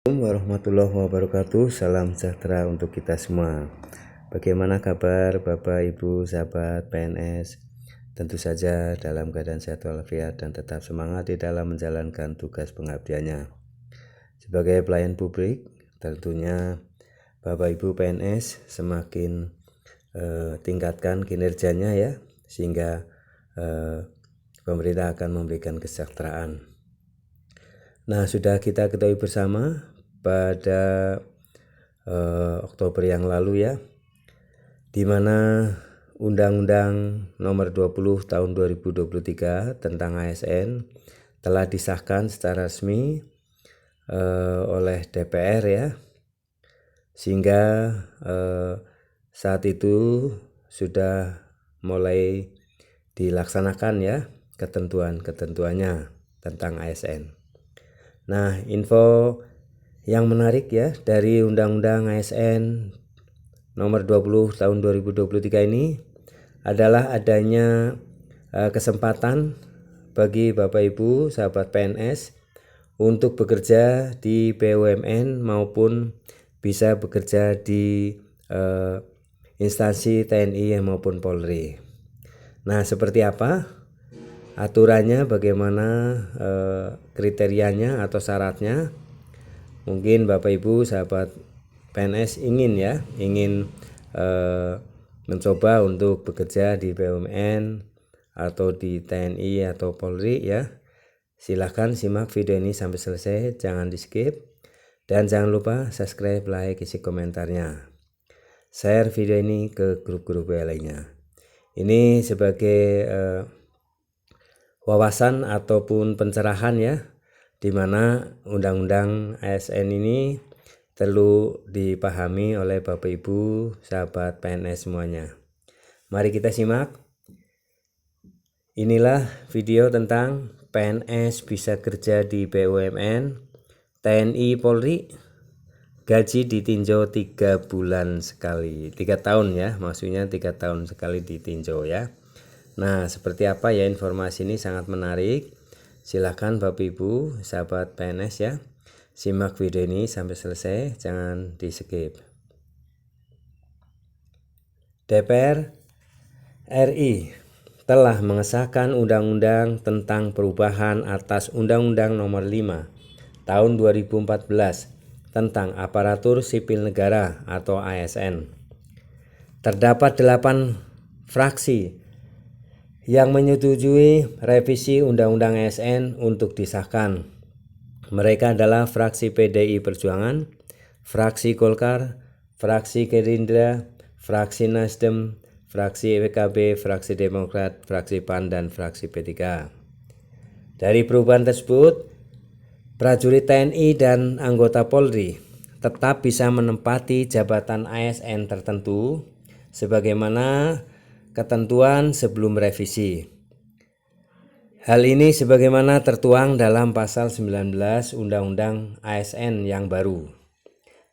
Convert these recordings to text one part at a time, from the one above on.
Assalamualaikum warahmatullahi wabarakatuh. Salam sejahtera untuk kita semua. Bagaimana kabar Bapak, Ibu, sahabat PNS? Tentu saja dalam keadaan sehat walafiat dan tetap semangat di dalam menjalankan tugas pengabdiannya. Sebagai pelayan publik, tentunya Bapak Ibu PNS semakin tingkatkan kinerjanya ya, sehingga pemerintah akan memberikan kesejahteraan. Nah, sudah kita ketahui bersama pada Oktober yang lalu ya, di mana Undang-Undang Nomor 20 Tahun 2023 tentang ASN telah disahkan secara resmi oleh DPR ya, sehingga saat itu sudah mulai dilaksanakan ya ketentuan-ketentuannya tentang ASN. Nah, info yang menarik ya dari Undang-Undang ASN Nomor 20 Tahun 2023 ini adalah adanya kesempatan bagi Bapak Ibu sahabat PNS untuk bekerja di BUMN maupun bisa bekerja di instansi TNI maupun Polri. Nah, seperti apa aturannya, bagaimana kriterianya atau syaratnya? Mungkin Bapak Ibu sahabat PNS ingin mencoba untuk bekerja di BUMN atau di TNI atau Polri ya. Silahkan simak video ini sampai selesai, jangan di skip, dan jangan lupa subscribe, like, isi komentarnya, share video ini ke grup-grup lainnya. Ini sebagai wawasan ataupun pencerahan ya, di mana undang-undang ASN ini perlu dipahami oleh Bapak Ibu sahabat PNS semuanya. Mari kita simak. Inilah video tentang PNS bisa kerja di BUMN, TNI, Polri, gaji ditinjau 3 bulan sekali, 3 tahun ya, maksudnya 3 tahun sekali ditinjau ya. Nah, seperti apa ya informasi ini, sangat menarik. Silahkan Bapak Ibu sahabat PNS ya, simak video ini sampai selesai, jangan di skip. DPR RI telah mengesahkan Undang-Undang tentang perubahan atas Undang-Undang Nomor 5 Tahun 2014 tentang Aparatur Sipil Negara atau ASN. Terdapat 8 fraksi yang menyetujui revisi Undang-Undang ASN untuk disahkan. Mereka adalah fraksi PDI Perjuangan, fraksi Golkar, fraksi Gerindra, fraksi Nasdem, fraksi PKB, fraksi Demokrat, fraksi PAN, dan fraksi P3. Dari perubahan tersebut, prajurit TNI dan anggota Polri tetap bisa menempati jabatan ASN tertentu sebagaimana ketentuan sebelum revisi. Hal ini sebagaimana tertuang dalam pasal 19 Undang-Undang ASN yang baru.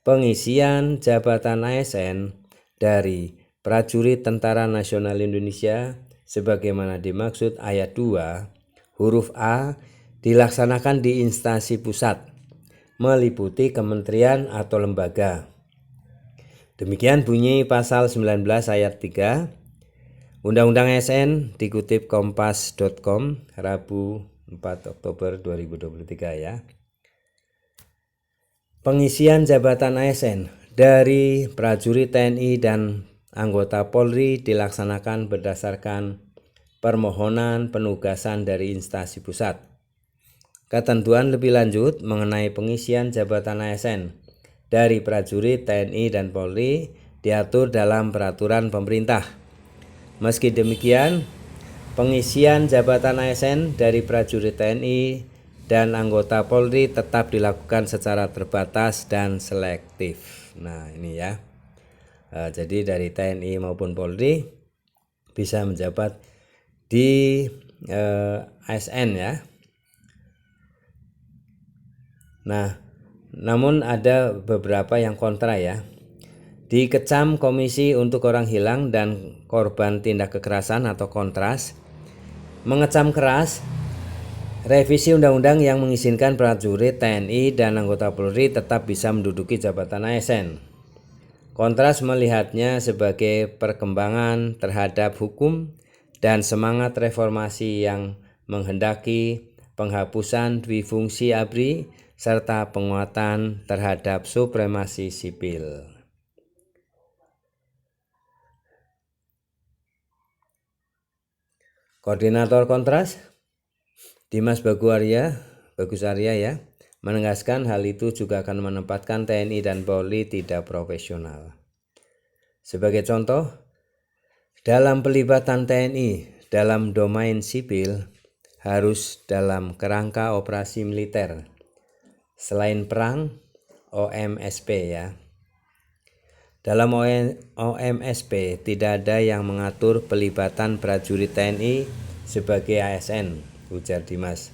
Pengisian jabatan ASN dari prajurit Tentara Nasional Indonesia sebagaimana dimaksud ayat 2 huruf A dilaksanakan di instansi pusat, meliputi kementerian atau lembaga. Demikian bunyi pasal 19 ayat 3 Undang-Undang ASN, dikutip kompas.com Rabu 4 Oktober 2023 ya. Pengisian jabatan ASN dari prajurit TNI dan anggota Polri dilaksanakan berdasarkan permohonan penugasan dari instansi pusat. Ketentuan lebih lanjut mengenai pengisian jabatan ASN dari prajurit TNI dan Polri diatur dalam peraturan pemerintah. Meski demikian, pengisian jabatan ASN dari prajurit TNI dan anggota Polri tetap dilakukan secara terbatas dan selektif. Nah, ini ya. Jadi dari TNI maupun Polri bisa menjabat di ASN ya. Nah, namun ada beberapa yang kontra ya. Dikecam Komisi untuk Orang Hilang dan Korban Tindak Kekerasan atau Kontras mengecam keras Revisi undang-undang yang mengizinkan prajurit TNI dan anggota Polri tetap bisa menduduki jabatan ASN. Kontras melihatnya sebagai perkembangan terhadap hukum dan semangat reformasi yang menghendaki penghapusan dwifungsi ABRI serta penguatan terhadap supremasi sipil. Koordinator Kontras Dimas Bagus Arya ya, menegaskan hal itu juga akan menempatkan TNI dan Polri tidak profesional. Sebagai contoh, dalam pelibatan TNI dalam domain sipil harus dalam kerangka operasi militer. Selain perang, OMSP ya. Dalam OMSP tidak ada yang mengatur pelibatan prajurit TNI sebagai ASN, ujar Dimas.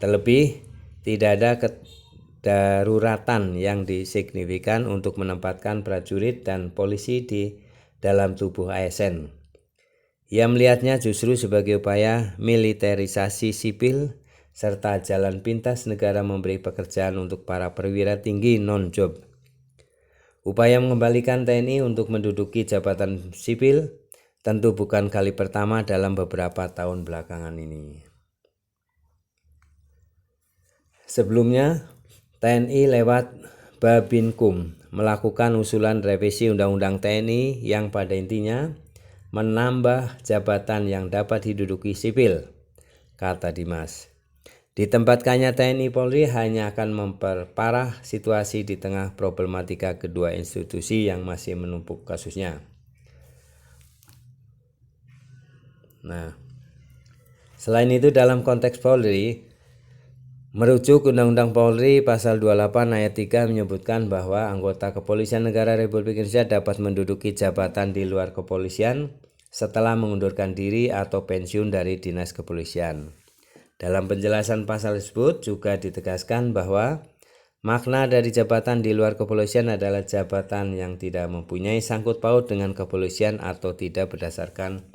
Terlebih, tidak ada kedaruratan yang signifikan untuk menempatkan prajurit dan polisi di dalam tubuh ASN. Ia melihatnya justru sebagai upaya militerisasi sipil serta jalan pintas negara memberi pekerjaan untuk para perwira tinggi non-job. Upaya mengembalikan TNI untuk menduduki jabatan sipil tentu bukan kali pertama dalam beberapa tahun belakangan ini. Sebelumnya, TNI lewat Babinkum melakukan usulan revisi Undang-Undang TNI yang pada intinya menambah jabatan yang dapat diduduki sipil, kata Dimas. Ditempatkannya TNI Polri hanya akan memperparah situasi di tengah problematika kedua institusi yang masih menumpuk kasusnya. Nah, selain itu dalam konteks Polri, merujuk Undang-Undang Polri pasal 28 ayat 3 menyebutkan bahwa anggota Kepolisian Negara Republik Indonesia dapat menduduki jabatan di luar kepolisian setelah mengundurkan diri atau pensiun dari dinas kepolisian. Dalam penjelasan pasal tersebut juga ditegaskan bahwa makna dari jabatan di luar kepolisian adalah jabatan yang tidak mempunyai sangkut paut dengan kepolisian atau tidak berdasarkan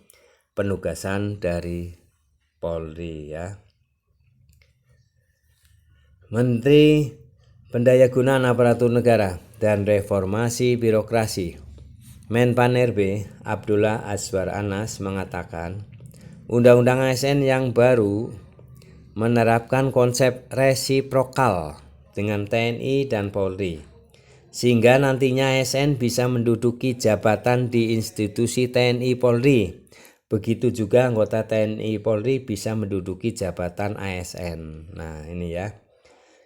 penugasan dari Polri ya. Menteri Pendayagunaan Aparatur Negara dan Reformasi Birokrasi Menpan-RB Abdullah Azwar Anas mengatakan, Undang-Undang ASN yang baru menerapkan konsep resiprokal dengan TNI dan Polri, sehingga nantinya ASN bisa menduduki jabatan di institusi TNI Polri. Begitu juga anggota TNI Polri bisa menduduki jabatan ASN. Nah ini ya,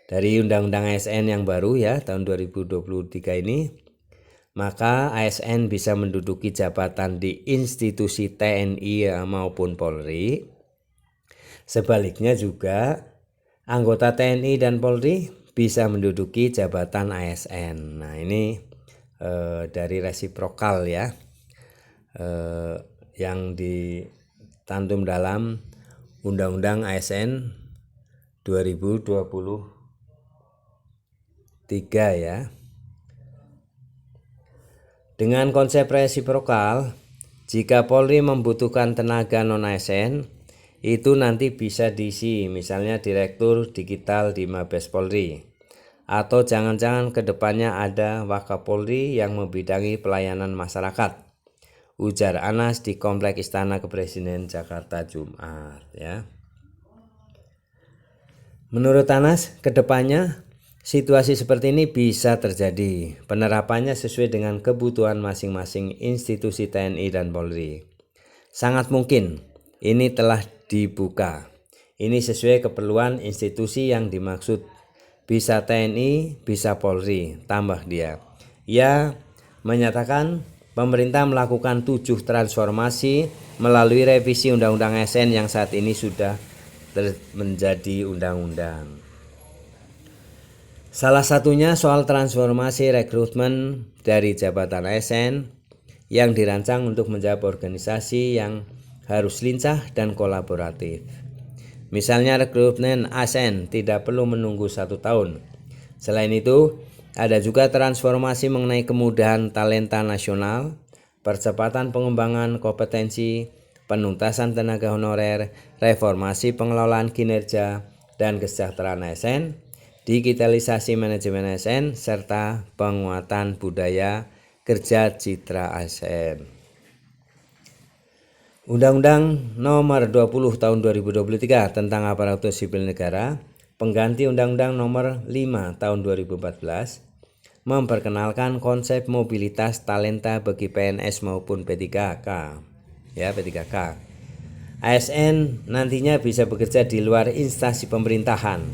dari Undang-Undang ASN yang baru ya tahun 2023 ini, maka ASN bisa menduduki jabatan di institusi TNI maupun Polri. Sebaliknya juga anggota TNI dan Polri bisa menduduki jabatan ASN. Nah ini dari resiprokal ya, yang ditantum dalam Undang-Undang ASN 2023 ya. Dengan konsep resiprokal, jika Polri membutuhkan tenaga non-ASN, itu nanti bisa diisi misalnya Direktur Digital di Mabes Polri, atau jangan-jangan kedepannya ada Wakapolri yang membidangi pelayanan masyarakat, ujar Anas di Komplek Istana Kepresidenan Jakarta Jumat ya. Menurut Anas, kedepannya situasi seperti ini bisa terjadi. Penerapannya sesuai dengan kebutuhan masing-masing institusi TNI dan Polri. Sangat mungkin ini telah dibuka. Ini sesuai keperluan institusi yang dimaksud. Bisa TNI, bisa Polri, tambah dia. Ia menyatakan pemerintah melakukan 7 transformasi melalui revisi Undang-Undang ASN yang saat ini sudah menjadi undang-undang. Salah satunya soal transformasi rekrutmen dari jabatan ASN yang dirancang untuk menjawab organisasi yang harus lincah dan kolaboratif. Misalnya rekrutmen ASN tidak perlu menunggu 1 tahun. Selain itu, ada juga transformasi mengenai kemudahan talenta nasional, percepatan pengembangan kompetensi, penuntasan tenaga honorer, reformasi pengelolaan kinerja, dan kesejahteraan ASN, digitalisasi manajemen ASN, serta penguatan budaya kerja citra ASN. Undang-Undang Nomor 20 Tahun 2023 tentang Aparatur Sipil Negara, pengganti Undang-Undang Nomor 5 Tahun 2014, memperkenalkan konsep mobilitas talenta bagi PNS maupun P3K. Ya, P3K. ASN nantinya bisa bekerja di luar instansi pemerintahan.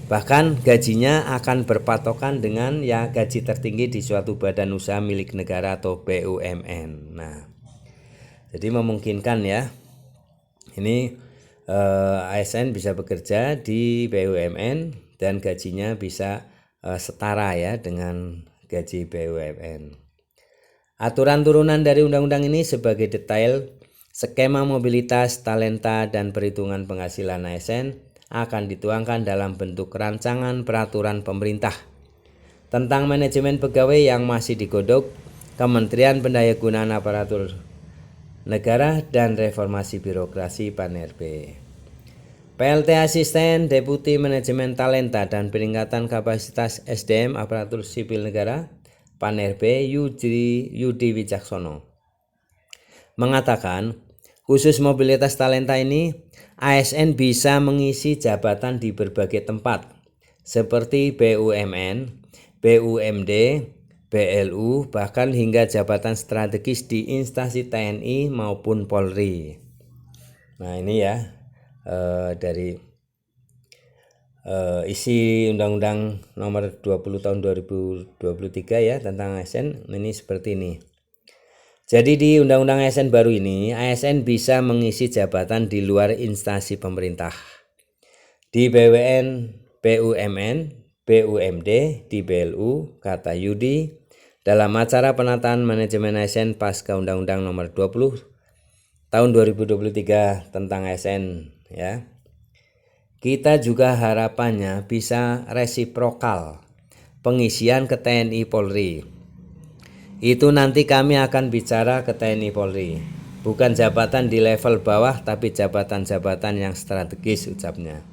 Bahkan gajinya akan berpatokan dengan gaji tertinggi di suatu badan usaha milik negara atau BUMN. Nah, jadi memungkinkan ya. Ini ASN bisa bekerja di BUMN dan gajinya bisa setara ya dengan gaji BUMN. Aturan turunan dari undang-undang ini sebagai detail skema mobilitas talenta dan perhitungan penghasilan ASN akan dituangkan dalam bentuk rancangan peraturan pemerintah tentang manajemen pegawai yang masih digodok Kementerian Pendayagunaan Aparatur Negara dan Reformasi Birokrasi PAN-RB. PLT Asisten Deputi Manajemen Talenta dan Peningkatan Kapasitas SDM Aparatur Sipil Negara PAN-RB Yudi Wicaksono mengatakan, khusus mobilitas talenta ini ASN bisa mengisi jabatan di berbagai tempat seperti BUMN, BUMD, BLU, bahkan hingga jabatan strategis di instansi TNI maupun Polri. Nah, ini ya dari isi Undang-Undang Nomor 20 Tahun 2023 ya tentang ASN ini seperti ini. Jadi di Undang-Undang ASN baru ini, ASN bisa mengisi jabatan di luar instansi pemerintah. Di BUMN, BUMD, di BLU, kata Yudi, dalam acara penataan manajemen ASN pasca Undang-Undang Nomor 20 Tahun 2023 tentang ASN ya. Kita juga harapannya bisa resiprokal pengisian ke TNI Polri. Itu nanti kami akan bicara ke TNI Polri, bukan jabatan di level bawah tapi jabatan-jabatan yang strategis, ucapnya.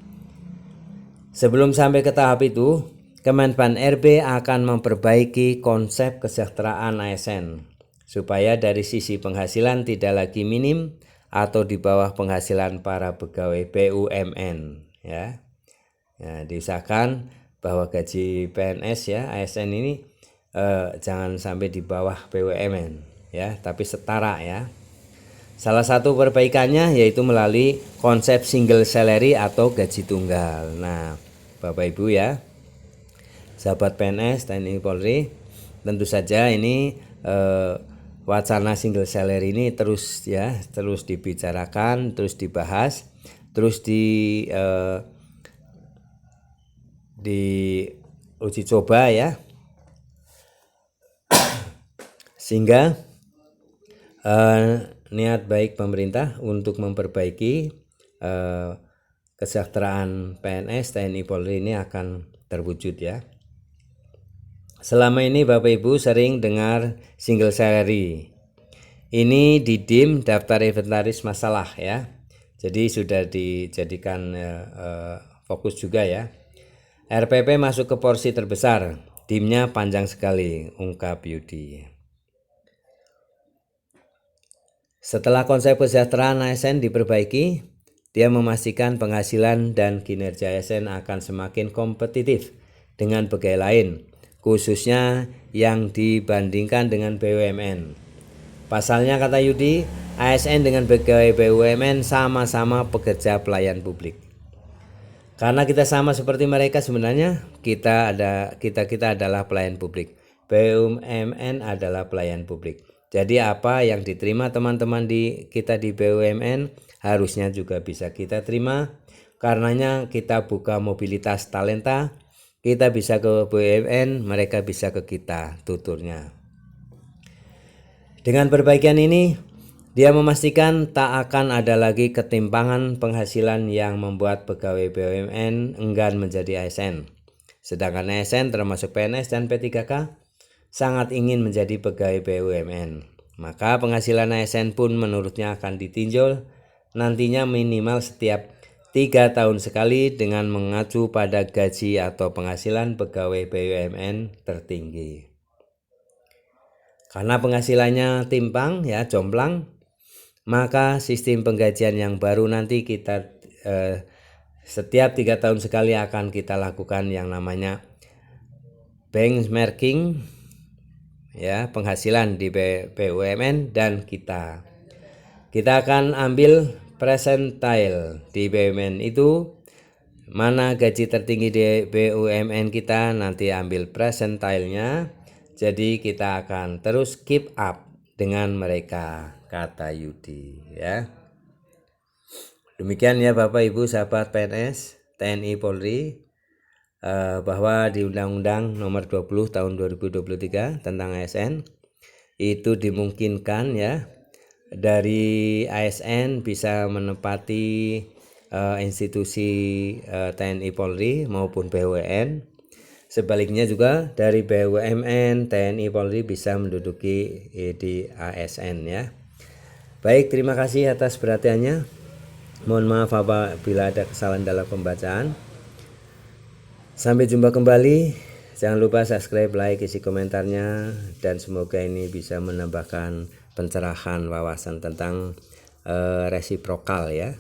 Sebelum sampai ke tahap itu, Kemenpan RB akan memperbaiki konsep kesejahteraan ASN supaya dari sisi penghasilan tidak lagi minim atau di bawah penghasilan para pegawai BUMN ya. Nah, diusahakan bahwa gaji PNS ya ASN ini jangan sampai di bawah BUMN ya, tapi setara ya. Salah satu perbaikannya yaitu melalui konsep single salary atau gaji tunggal. Nah, Bapak Ibu ya, sahabat PNS TNI Polri, tentu saja ini wacana single salary ini terus dibicarakan, terus dibahas, terus di uji coba ya, sehingga niat baik pemerintah untuk memperbaiki kesejahteraan PNS TNI Polri ini akan terwujud ya. Selama ini Bapak Ibu sering dengar single salary. Ini di DIM daftar inventaris masalah ya. Jadi sudah dijadikan fokus juga ya. RPP masuk ke porsi terbesar. DIM-nya panjang sekali, ungkap Yudi. Setelah konsep kesejahteraan ASN diperbaiki, dia memastikan penghasilan dan kinerja ASN akan semakin kompetitif dengan pegawai lain, khususnya yang dibandingkan dengan BUMN. Pasalnya, kata Yudi, ASN dengan pegawai BUMN sama-sama pekerja pelayan publik. Karena kita sama seperti mereka, sebenarnya kita adalah pelayan publik. BUMN adalah pelayan publik. Jadi apa yang diterima teman-teman kita di BUMN harusnya juga bisa kita terima. Karenanya kita buka mobilitas talenta. Kita bisa ke BUMN, mereka bisa ke kita, tuturnya. Dengan perbaikan ini, dia memastikan tak akan ada lagi ketimpangan penghasilan yang membuat pegawai BUMN enggan menjadi ASN. Sedangkan ASN termasuk PNS dan P3K sangat ingin menjadi pegawai BUMN. Maka penghasilan ASN pun menurutnya akan ditinjau nantinya minimal setiap 3 tahun sekali dengan mengacu pada gaji atau penghasilan pegawai BUMN tertinggi. Karena penghasilannya timpang ya, jomplang, maka sistem penggajian yang baru nanti kita setiap 3 tahun sekali akan kita lakukan yang namanya benchmarking ya, penghasilan di BUMN, dan kita akan ambil percentile di BUMN itu, mana gaji tertinggi di BUMN kita, nanti ambil percentilenya. Jadi kita akan terus keep up dengan mereka, kata Yudi ya. Demikian ya Bapak Ibu sahabat PNS TNI Polri, bahwa di Undang-Undang Nomor 20 Tahun 2023 tentang ASN itu dimungkinkan ya, dari ASN bisa menempati institusi TNI Polri maupun BUMN. Sebaliknya juga dari BUMN TNI Polri bisa menduduki di ASN ya. Baik, terima kasih atas perhatiannya. Mohon maaf apabila ada kesalahan dalam pembacaan. Sampai jumpa kembali. Jangan lupa subscribe, like, isi komentarnya, dan semoga ini bisa menambahkan pencerahan wawasan tentang resiprokal ya.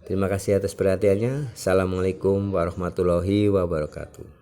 Terima kasih atas perhatiannya. Assalamualaikum warahmatullahi wabarakatuh.